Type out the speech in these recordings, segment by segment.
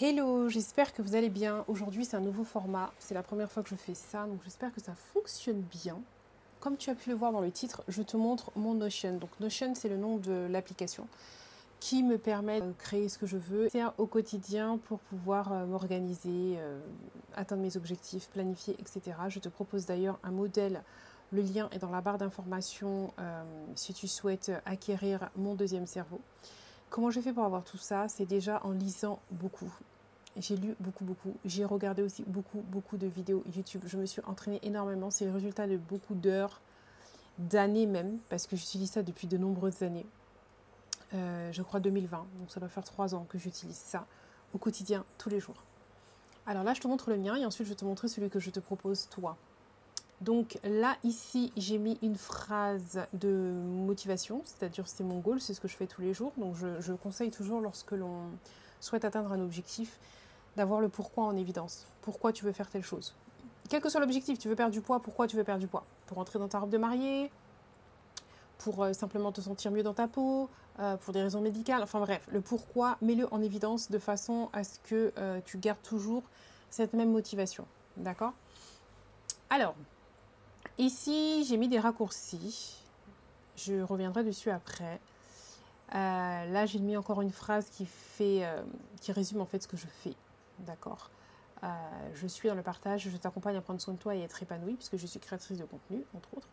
Hello, j'espère que vous allez bien. Aujourd'hui, c'est un nouveau format. C'est la première fois que je fais ça, donc j'espère que ça fonctionne bien. Comme tu as pu le voir dans le titre, je te montre mon Notion. Donc Notion, c'est le nom de l'application qui me permet de créer ce que je veux au quotidien pour pouvoir m'organiser, atteindre mes objectifs, planifier, etc. Je te propose d'ailleurs un modèle. Le lien est dans la barre d'informations si tu souhaites acquérir mon deuxième cerveau. Comment j'ai fait pour avoir tout ça? C'est déjà en lisant beaucoup. J'ai lu beaucoup. J'ai regardé aussi beaucoup de vidéos YouTube. Je me suis entraînée énormément. C'est le résultat de beaucoup d'heures, d'années même, parce que j'utilise ça depuis de nombreuses années. Je crois 2020, donc ça doit faire 3 ans que j'utilise ça au quotidien, tous les jours. Alors là, je te montre le mien et ensuite je vais te montrer celui que je te propose toi. Donc là, ici, j'ai mis une phrase de motivation, c'est-à-dire c'est mon goal, c'est ce que je fais tous les jours. Donc je conseille toujours lorsque l'on souhaite atteindre un objectif, d'avoir le pourquoi en évidence. Pourquoi tu veux faire telle chose. Quel que soit l'objectif, tu veux perdre du poids, pourquoi tu veux perdre du poids? Pour entrer dans ta robe de mariée, pour simplement te sentir mieux dans ta peau, pour des raisons médicales, enfin bref, le pourquoi, mets-le en évidence de façon à ce que tu gardes toujours cette même motivation. D'accord? Alors, ici, j'ai mis des raccourcis. Je reviendrai dessus après. Là, j'ai mis encore une phrase qui résume en fait ce que je fais. D'accord? Je suis dans le partage, je t'accompagne à prendre soin de toi et être épanouie, puisque je suis créatrice de contenu, entre autres.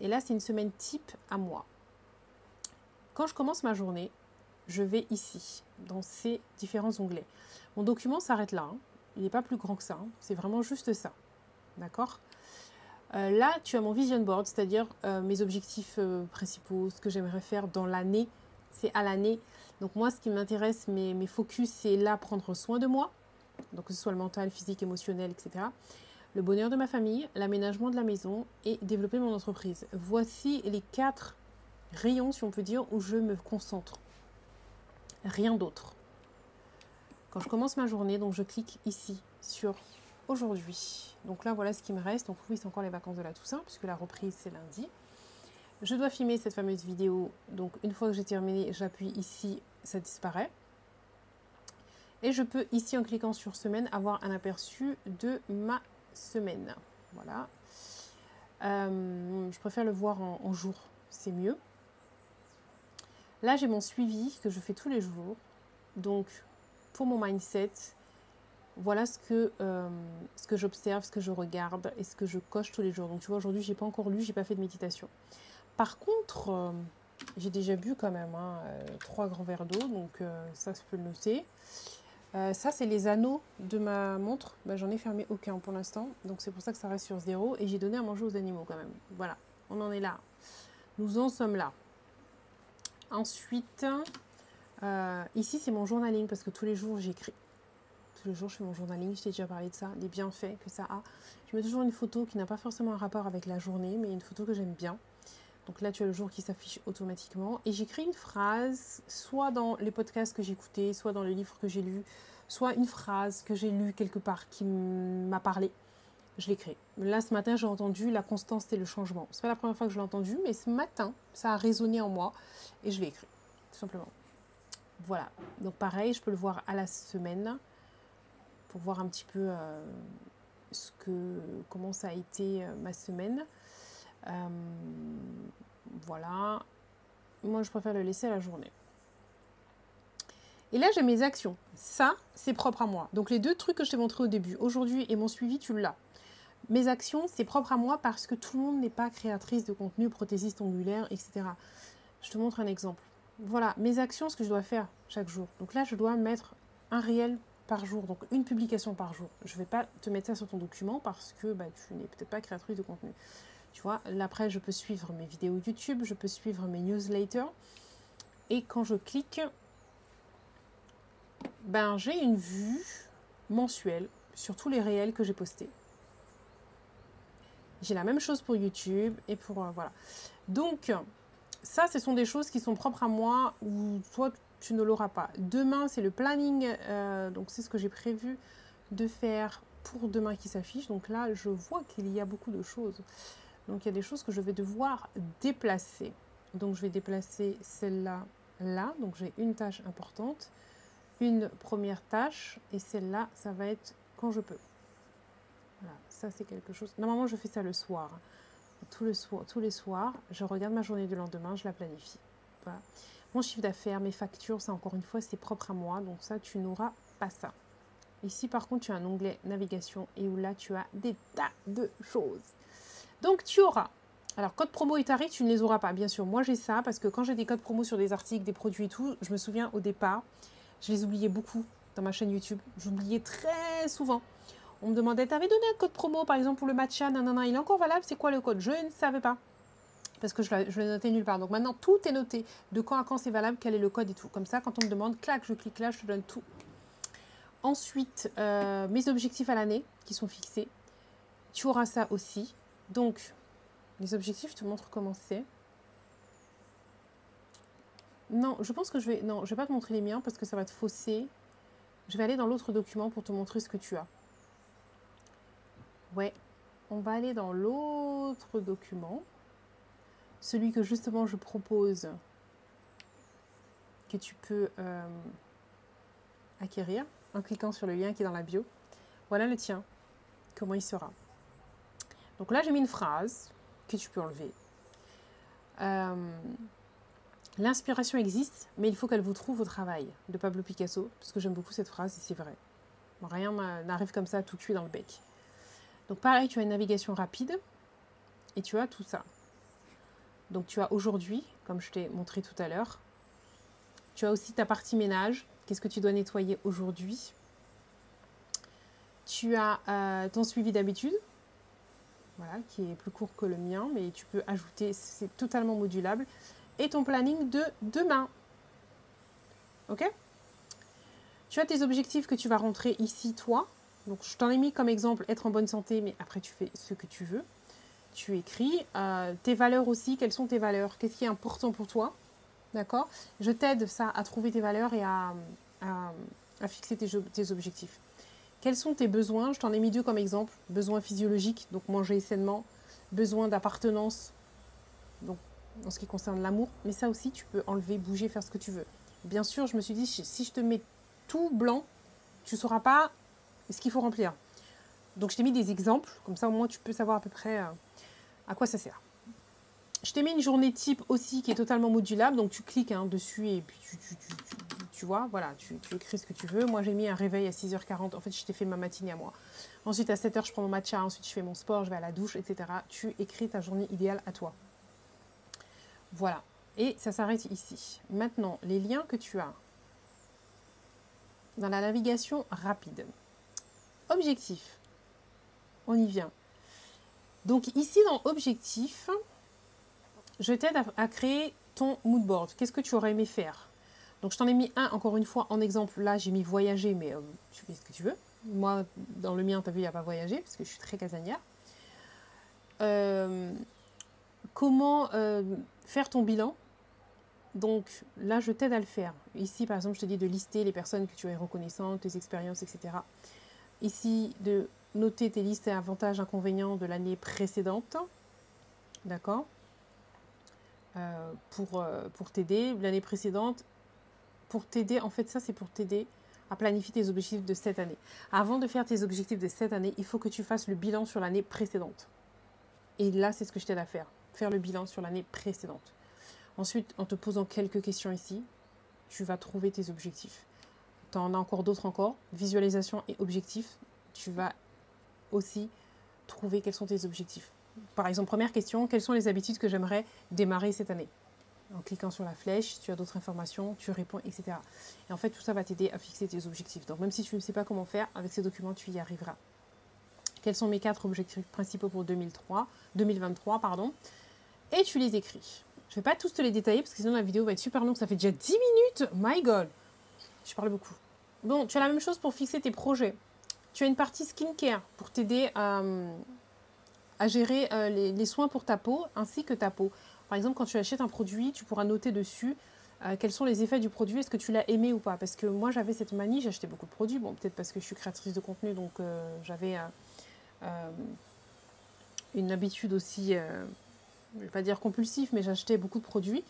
Et là, c'est une semaine type à moi. Quand je commence ma journée, je vais ici, dans ces différents onglets. Mon document s'arrête là. Hein. Il n'est pas plus grand que ça. Hein. C'est vraiment juste ça. D'accord? Là, tu as mon vision board, c'est-à-dire mes objectifs principaux, ce que j'aimerais faire dans l'année. C'est à l'année. Donc moi, ce qui m'intéresse, mes focus, c'est là, prendre soin de moi. Donc que ce soit le mental, physique, émotionnel, etc. Le bonheur de ma famille, l'aménagement de la maison et développer mon entreprise. Voici les 4 rayons, si on peut dire, où je me concentre. Rien d'autre. Quand je commence ma journée, donc je clique ici sur aujourd'hui. Donc là, voilà ce qui me reste. Donc oui, c'est encore les vacances de la Toussaint, puisque la reprise, c'est lundi. Je dois filmer cette fameuse vidéo. Donc une fois que j'ai terminé, j'appuie ici, ça disparaît. Et je peux ici, en cliquant sur semaine, avoir un aperçu de ma semaine. Voilà. Je préfère le voir en jour, c'est mieux. Là, j'ai mon suivi que je fais tous les jours. Donc, pour mon mindset, voilà ce que j'observe, ce que je regarde et ce que je coche tous les jours. Donc, tu vois, aujourd'hui, j'ai pas encore lu, j'ai pas fait de méditation. Par contre, j'ai déjà bu quand même 3 grands verres d'eau, donc ça, je peux le noter. Ça, c'est les anneaux de ma montre. J'en ai fermé aucun pour l'instant. Donc, c'est pour ça que ça reste sur 0. Et j'ai donné à manger aux animaux quand même. Voilà, on en est là. Nous en sommes là. Ensuite, ici, c'est mon journaling parce que tous les jours, j'écris. Tous les jours, je fais mon journaling. Je t'ai déjà parlé de ça, des bienfaits que ça a. Je mets toujours une photo qui n'a pas forcément un rapport avec la journée, mais une photo que j'aime bien. Donc là, tu as le jour qui s'affiche automatiquement. Et j'écris une phrase, soit dans les podcasts que j'écoutais, soit dans les livres que j'ai lus, soit une phrase que j'ai lue quelque part qui m'a parlé. Je l'écris. Là, ce matin, j'ai entendu la constance et le changement. C'est pas la première fois que je l'ai entendu, mais ce matin, ça a résonné en moi et je l'ai écrit, tout simplement. Voilà. Donc pareil, je peux le voir à la semaine pour voir un petit peu comment ça a été ma semaine. Voilà. Moi, je préfère le laisser à la journée. Et là, j'ai mes actions. Ça, c'est propre à moi. Donc, les 2 trucs que je t'ai montrés au début, aujourd'hui et mon suivi, tu l'as. Mes actions, c'est propre à moi parce que tout le monde n'est pas créatrice de contenu, prothésiste ongulaire, etc. Je te montre un exemple. Voilà, mes actions, ce que je dois faire chaque jour. Donc là, je dois mettre un réel par jour, donc une publication par jour. Je ne vais pas te mettre ça sur ton document parce que tu n'es peut-être pas créatrice de contenu. Tu vois, là après, je peux suivre mes vidéos YouTube, je peux suivre mes newsletters. Et quand je clique, j'ai une vue mensuelle sur tous les réels que j'ai postés. J'ai la même chose pour YouTube et pour... voilà. Donc, ça, ce sont des choses qui sont propres à moi ou toi, tu ne l'auras pas. Demain, c'est le planning. Donc, c'est ce que j'ai prévu de faire pour demain qui s'affiche. Donc là, je vois qu'il y a beaucoup de choses. Donc, il y a des choses que je vais devoir déplacer. Donc, je vais déplacer celle-là, là. Donc, j'ai une tâche importante, une première tâche et celle-là, ça va être quand je peux. Voilà, ça c'est quelque chose. Normalement, je fais ça le soir. Tous les soirs, je regarde ma journée du lendemain, je la planifie. Voilà. Mon chiffre d'affaires, mes factures, ça encore une fois, c'est propre à moi. Donc ça, tu n'auras pas ça. Ici, par contre, tu as un onglet navigation et où là, tu as des tas de choses. Donc, tu auras. Alors, code promo et tarifs, tu ne les auras pas, bien sûr. Moi, j'ai ça parce que quand j'ai des codes promo sur des articles, des produits et tout, je me souviens au départ, je les oubliais beaucoup dans ma chaîne YouTube. J'oubliais très souvent. On me demandait, t'avais donné un code promo, par exemple, pour le matcha, nanana, il est encore valable, c'est quoi le code? Je ne savais pas. Parce que je l'ai noté nulle part. Donc maintenant, tout est noté. De quand à quand c'est valable, quel est le code et tout. Comme ça, quand on me demande, clac, je clique là, je te donne tout. Ensuite, mes objectifs à l'année qui sont fixés. Tu auras ça aussi. Donc, les objectifs, je te montre comment c'est. Non, je pense que je vais... Non, je ne vais pas te montrer les miens parce que ça va te fausser. Je vais aller dans l'autre document pour te montrer ce que tu as. Ouais, on va aller dans l'autre document. Celui que justement je propose que tu peux acquérir en cliquant sur le lien qui est dans la bio. Voilà le tien, comment il sera. Donc là, j'ai mis une phrase que tu peux enlever. L'inspiration existe, mais il faut qu'elle vous trouve au travail, de Pablo Picasso, parce que j'aime beaucoup cette phrase et c'est vrai. Rien n'arrive comme ça à tout tuer dans le bec. Donc pareil, tu as une navigation rapide et tu as tout ça. Donc tu as aujourd'hui, comme je t'ai montré tout à l'heure. Tu as aussi ta partie ménage. Qu'est-ce que tu dois nettoyer aujourd'hui? Tu as ton suivi d'habitude, voilà, qui est plus court que le mien, mais tu peux ajouter, c'est totalement modulable. Et ton planning de demain. Ok? Tu as tes objectifs que tu vas rentrer ici, toi. Donc je t'en ai mis comme exemple être en bonne santé, mais après tu fais ce que tu veux. Tu écris tes valeurs aussi. Quelles sont tes valeurs? Qu'est-ce qui est important pour toi? D'accord? Je t'aide ça à trouver tes valeurs et à fixer tes objectifs. Quels sont tes besoins? Je t'en ai mis deux comme exemple. Besoins physiologiques, donc manger sainement. Besoin d'appartenance, donc en ce qui concerne l'amour. Mais ça aussi, tu peux enlever, bouger, faire ce que tu veux. Bien sûr, je me suis dit, si je te mets tout blanc, tu ne sauras pas ce qu'il faut remplir. Donc, je t'ai mis des exemples. Comme ça, au moins, tu peux savoir à peu près à quoi ça sert. Je t'ai mis une journée type aussi qui est totalement modulable. Donc, tu cliques dessus et puis tu vois, voilà, tu écris ce que tu veux. Moi, j'ai mis un réveil à 6h40. En fait, je t'ai fait ma matinée à moi. Ensuite, à 7h, je prends mon matcha. Ensuite, je fais mon sport, je vais à la douche, etc. Tu écris ta journée idéale à toi. Voilà. Et ça s'arrête ici. Maintenant, les liens que tu as dans la navigation rapide. Objectif. On y vient. Donc, ici, dans Objectif, je t'aide à créer ton mood board. Qu'est-ce que tu aurais aimé faire? Donc, je t'en ai mis un, encore une fois, en exemple. Là, j'ai mis voyager, mais tu fais ce que tu veux. Moi, dans le mien, tu as vu, il n'y a pas voyager, parce que je suis très casanière. Comment faire ton bilan? Donc, là, je t'aide à le faire. Ici, par exemple, je te dis de lister les personnes que tu es reconnaissante, tes expériences, etc. Ici, de noter tes listes et avantages, inconvénients de l'année précédente. D'accord? Pour t'aider. L'année précédente, pour t'aider, en fait, ça, c'est pour t'aider à planifier tes objectifs de cette année. Avant de faire tes objectifs de cette année, il faut que tu fasses le bilan sur l'année précédente. Et là, c'est ce que je t'aide à faire. Faire le bilan sur l'année précédente. Ensuite, en te posant quelques questions ici, tu vas trouver tes objectifs. Tu en as encore d'autres encore. Visualisation et objectifs. Tu vas aussi trouver quels sont tes objectifs. Par exemple, première question, quelles sont les habitudes que j'aimerais démarrer cette année? En cliquant sur la flèche, tu as d'autres informations, tu réponds, etc. Et en fait, tout ça va t'aider à fixer tes objectifs. Donc, même si tu ne sais pas comment faire, avec ces documents, tu y arriveras. Quels sont mes 4 objectifs principaux pour 2023, pardon, et tu les écris. Je ne vais pas tous te les détailler parce que sinon la vidéo va être super longue. Ça fait déjà 10 minutes. My God. Je parle beaucoup. Bon, tu as la même chose pour fixer tes projets. Tu as une partie skincare pour t'aider à gérer les soins pour ta peau ainsi que ta peau. Par exemple, quand tu achètes un produit, tu pourras noter dessus quels sont les effets du produit. Est-ce que tu l'as aimé ou pas? Parce que moi, j'avais cette manie. J'achetais beaucoup de produits. Bon, peut-être parce que je suis créatrice de contenu. Donc, j'avais une habitude aussi... je ne vais pas dire compulsif, mais j'achetais beaucoup de produits.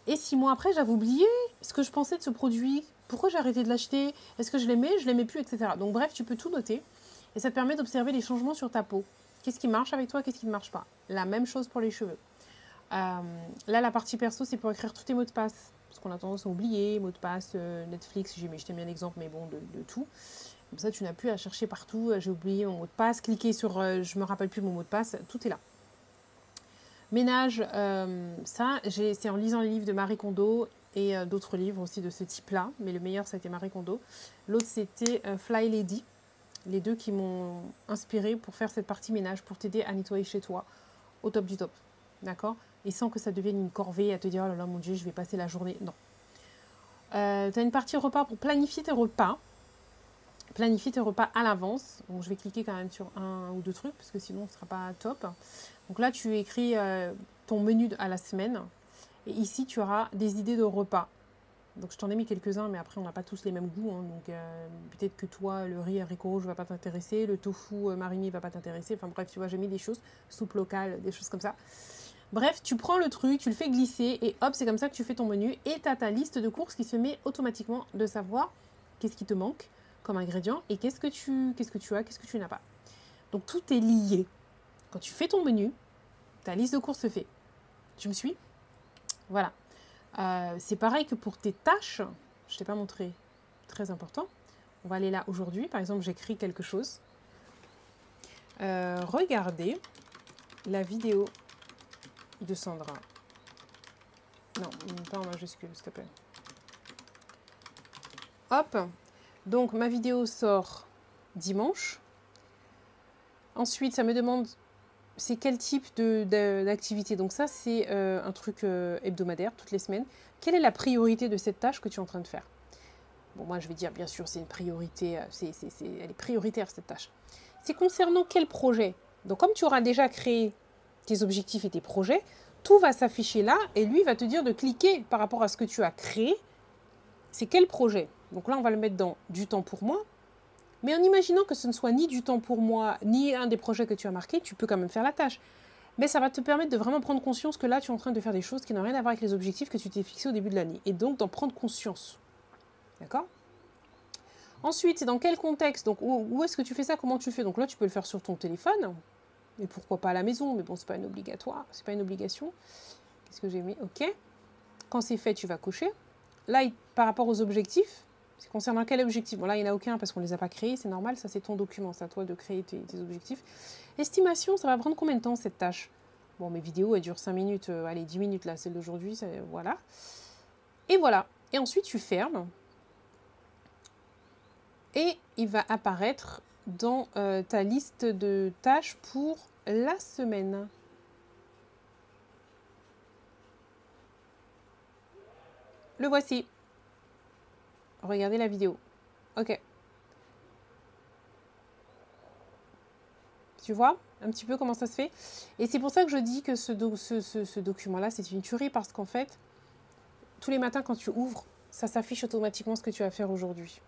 Et 6 mois après, j'avais oublié ce que je pensais de ce produit pourquoi j'ai arrêté de l'acheter? Est-ce que je l'aimais plus, etc. Donc bref, tu peux tout noter et ça te permet d'observer les changements sur ta peau. Qu'est-ce qui marche avec toi, qu'est-ce qui ne marche pas? La même chose pour les cheveux. Là, la partie perso, c'est pour écrire tous tes mots de passe. Parce qu'on a tendance à oublier, mots de passe, Netflix, je t'ai mis un exemple, mais bon, de tout. Comme ça, tu n'as plus à chercher partout, j'ai oublié mon mot de passe, cliquer sur je me rappelle plus mon mot de passe, tout est là. Ménage, ça, c'est en lisant les livres de Marie Kondo et d'autres livres aussi de ce type-là, mais le meilleur, ça a été Marie Kondo. L'autre, c'était Fly Lady, les deux qui m'ont inspiré pour faire cette partie ménage, pour t'aider à nettoyer chez toi au top du top, d'accord? Et sans que ça devienne une corvée à te dire, oh là là, mon Dieu, je vais passer la journée. Non. Tu as une partie repas pour planifier tes repas. Planifier tes repas à l'avance. Donc, je vais cliquer quand même sur un ou deux trucs parce que sinon, ce ne sera pas top. Donc là, tu écris ton menu à la semaine. Et ici, tu auras des idées de repas. Donc, je t'en ai mis quelques-uns, mais après, on n'a pas tous les mêmes goûts. Hein. Donc, peut-être que toi, le riz haricot rouge ne va pas t'intéresser. Le tofu mariné ne va pas t'intéresser. Enfin bref, tu vois, j'ai mis des choses, soupe locale, des choses comme ça. Bref, tu prends le truc, tu le fais glisser et hop, c'est comme ça que tu fais ton menu. Et tu as ta liste de courses qui se met automatiquement de savoir qu'est-ce qui te manque comme ingrédient et qu'est-ce que tu as, qu'est-ce que tu n'as pas. Donc, tout est lié. Quand tu fais ton menu, ta liste de courses se fait. Tu me suis? Voilà. C'est pareil que pour tes tâches. Je ne t'ai pas montré. Très important. On va aller là aujourd'hui. Par exemple, j'écris quelque chose. Regardez la vidéo de Sandra. Non, pas en majuscule, s'il te plaît. Hop. Donc, ma vidéo sort dimanche. Ensuite, ça me demande c'est quel type d'activité. Donc ça, c'est un truc hebdomadaire, toutes les semaines. Quelle est la priorité de cette tâche que tu es en train de faire? Bon, moi, je vais dire, bien sûr, c'est une priorité. Elle est prioritaire, cette tâche. C'est concernant quel projet? Donc, comme tu auras déjà créé tes objectifs et tes projets, tout va s'afficher là et lui va te dire de cliquer par rapport à ce que tu as créé. C'est quel projet? Donc là, on va le mettre dans du temps pour moi. Mais en imaginant que ce ne soit ni du temps pour moi, ni un des projets que tu as marqué, tu peux quand même faire la tâche. Mais ça va te permettre de vraiment prendre conscience que là, tu es en train de faire des choses qui n'ont rien à voir avec les objectifs que tu t'es fixés au début de l'année. Et donc, d'en prendre conscience. D'accord? Ensuite, c'est dans quel contexte? Donc, où est-ce que tu fais ça? Comment tu fais? Donc là, tu peux le faire sur ton téléphone. Et pourquoi pas à la maison? Mais bon, c'est pas une obligatoire. C'est pas une obligation. Qu'est-ce que j'ai mis? OK. Quand c'est fait, tu vas cocher. Là, par rapport aux objectifs, c'est concernant quel objectif? Bon, là, il n'y en a aucun parce qu'on ne les a pas créés, c'est normal, ça c'est ton document, c'est à toi de créer tes objectifs. Estimation, ça va prendre combien de temps cette tâche? Bon, mes vidéos, elles durent 5 minutes, allez, 10 minutes là, celle d'aujourd'hui, voilà. Et voilà. Et ensuite, tu fermes. Et il va apparaître dans ta liste de tâches pour la semaine. Le voici. Regardez la vidéo. Ok. Tu vois un petit peu comment ça se fait? Et c'est pour ça que je dis que ce document-là, c'est une tuerie parce qu'en fait, tous les matins quand tu ouvres, ça s'affiche automatiquement ce que tu vas faire aujourd'hui,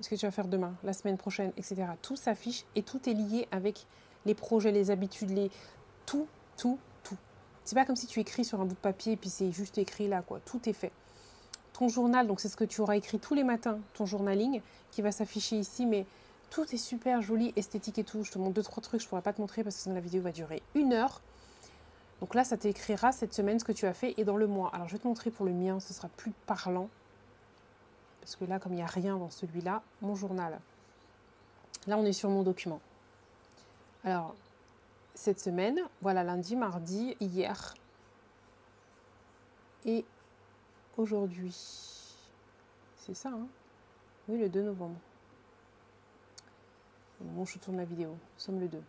ce que tu vas faire demain, la semaine prochaine, etc. Tout s'affiche et tout est lié avec les projets, les habitudes, tout. C'est pas comme si tu écris sur un bout de papier et puis c'est juste écrit là, quoi. Tout est fait. Ton journal, donc c'est ce que tu auras écrit tous les matins, ton journaling, qui va s'afficher ici, mais tout est super joli, esthétique et tout. Je te montre 2-3 trucs, je ne pourrais pas te montrer parce que sinon la vidéo va durer 1 heure. Donc là, ça t'écrira cette semaine ce que tu as fait et dans le mois. Alors je vais te montrer pour le mien, ce sera plus parlant. Parce que là, comme il n'y a rien dans celui-là, mon journal. Là, on est sur mon document. Alors, cette semaine, voilà, lundi, mardi, hier et aujourd'hui. C'est ça, hein? Oui, le 2 novembre. Bon, je tourne la vidéo. Nous sommes le 2.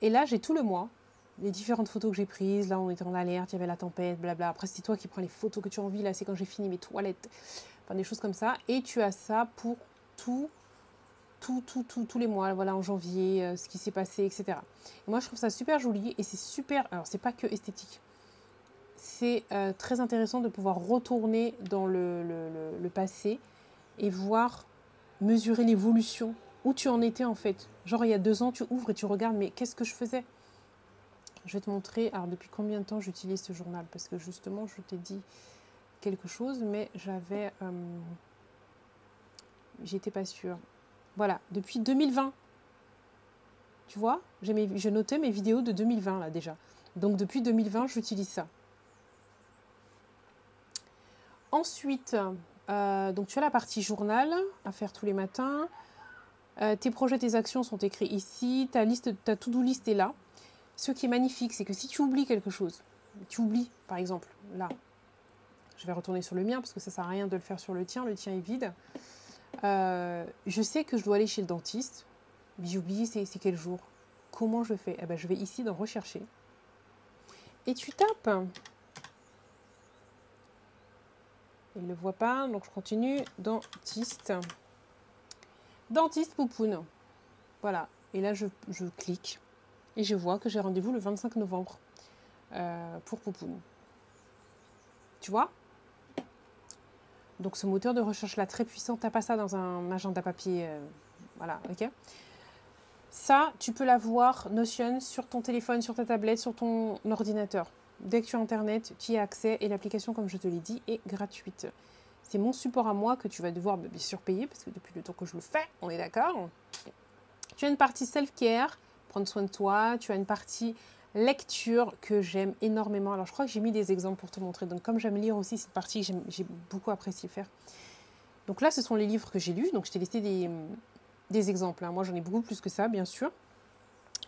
Et là, j'ai tout le mois, les différentes photos que j'ai prises. Là, on était en alerte, il y avait la tempête, blabla. Après, c'est toi qui prends les photos que tu as envie. Là, c'est quand j'ai fini mes toilettes. Enfin, des choses comme ça. Et tu as ça pour tous les mois. Voilà, en janvier, ce qui s'est passé, etc. Et moi, je trouve ça super joli et c'est super... Alors, c'est pas que esthétique. C'est très intéressant de pouvoir retourner dans le passé et voir, mesurer l'évolution. Où tu en étais en fait. Genre il y a 2 ans, tu ouvres et tu regardes, mais qu'est-ce que je faisais? Je vais te montrer, alors depuis combien de temps j'utilise ce journal? Parce que justement, je t'ai dit quelque chose, mais j'avais... j'étais pas sûre. Voilà, depuis 2020. Tu vois, je notais mes vidéos de 2020 là déjà. Donc depuis 2020, j'utilise ça. Ensuite, donc tu as la partie journal à faire tous les matins. Tes projets, tes actions sont écrits ici. Ta to-do list est là. Ce qui est magnifique, c'est que si tu oublies quelque chose, tu oublies, par exemple, là, je vais retourner sur le mien parce que ça ne sert à rien de le faire sur le tien est vide. Je sais que je dois aller chez le dentiste, mais j'ai oublié c'est quel jour. Comment je fais? Eh ben, je vais ici dans rechercher. Et tu tapes. Il ne le voit pas, donc je continue. Dentiste. Dentiste Poupoune. Voilà. Et là, je clique. Et je vois que j'ai rendez-vous le 25 novembre pour Poupoune. Tu vois? Donc ce moteur de recherche là très puissant, t'as pas ça dans un agenda papier, voilà, ok. Ça, tu peux l'avoir Notion sur ton téléphone, sur ta tablette, sur ton ordinateur. Dès que tu as internet, tu y as accès et l'application, comme je te l'ai dit, est gratuite. C'est mon support à moi que tu vas devoir bien sûr payer parce que depuis le temps que je le fais, on est d'accord. Tu as une partie self-care, prendre soin de toi. Tu as une partie lecture que j'aime énormément. Alors, je crois que j'ai mis des exemples pour te montrer. Donc, comme j'aime lire aussi cette partie, j'ai beaucoup apprécié faire. Donc là, ce sont les livres que j'ai lus. Donc, je t'ai laissé des exemples. Hein. Moi, j'en ai beaucoup plus que ça, bien sûr.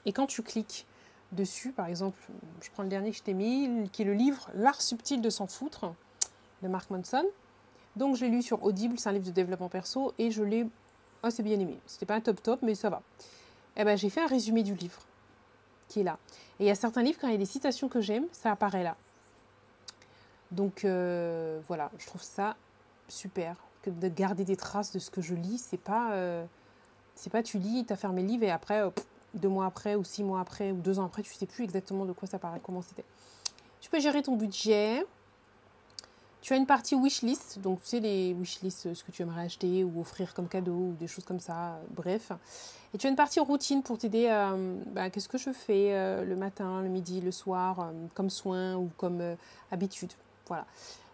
Et quand tu cliques dessus, par exemple, je prends le dernier que je t'ai mis, qui est le livre « L'art subtil de s'en foutre » de Mark Manson. Donc, je l'ai lu sur Audible. C'est un livre de développement perso et je l'ai assez bien aimé. C'était pas un top, mais ça va. Eh ben, j'ai fait un résumé du livre qui est là. Et il y a certains livres, quand il y a des citations que j'aime, ça apparaît là. Donc, voilà, je trouve ça super. Que de garder des traces de ce que je lis, c'est pas tu lis, tu as fermé le livre et après, 2 mois après ou 6 mois après ou 2 ans après, tu sais plus exactement de quoi ça parlait, comment c'était. Tu peux gérer ton budget. Tu as une partie wishlist, donc tu sais les wishlists, ce que tu aimerais acheter ou offrir comme cadeau ou des choses comme ça, bref. Et tu as une partie routine pour t'aider à qu'est-ce que je fais le matin, le midi, le soir, comme soin ou comme habitude. Voilà.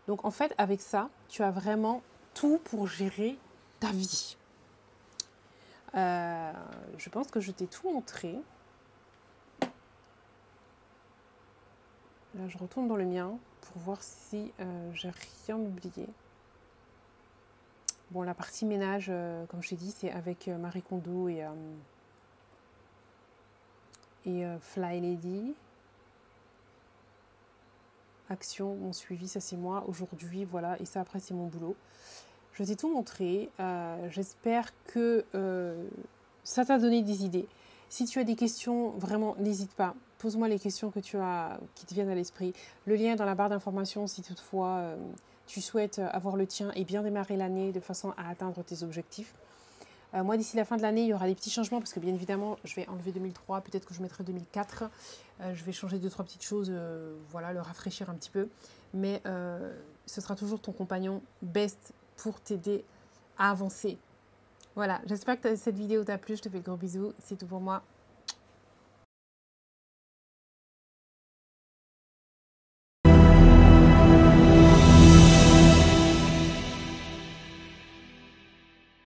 Donc en fait, avec ça, tu as vraiment tout pour gérer ta vie. Je pense que je t'ai tout montré. Là, je retourne dans le mien pour voir si j'ai rien oublié. Bon, la partie ménage, comme je t'ai dit, c'est avec Marie Kondo et Fly Lady. Action, mon suivi, ça c'est moi. Aujourd'hui, voilà. Et ça, après, c'est mon boulot. Je t'ai tout montré. J'espère que ça t'a donné des idées. Si tu as des questions, vraiment, n'hésite pas. Pose-moi les questions qui te viennent à l'esprit. Le lien est dans la barre d'informations si toutefois tu souhaites avoir le tien et bien démarrer l'année de façon à atteindre tes objectifs. Moi, d'ici la fin de l'année, il y aura des petits changements parce que bien évidemment, je vais enlever 2003, peut-être que je mettrai 2004. Je vais changer 2-3 petites choses, voilà, le rafraîchir un petit peu. Mais ce sera toujours ton compagnon best pour t'aider à avancer. Voilà, j'espère que cette vidéo t'a plu. Je te fais de gros bisous. C'est tout pour moi.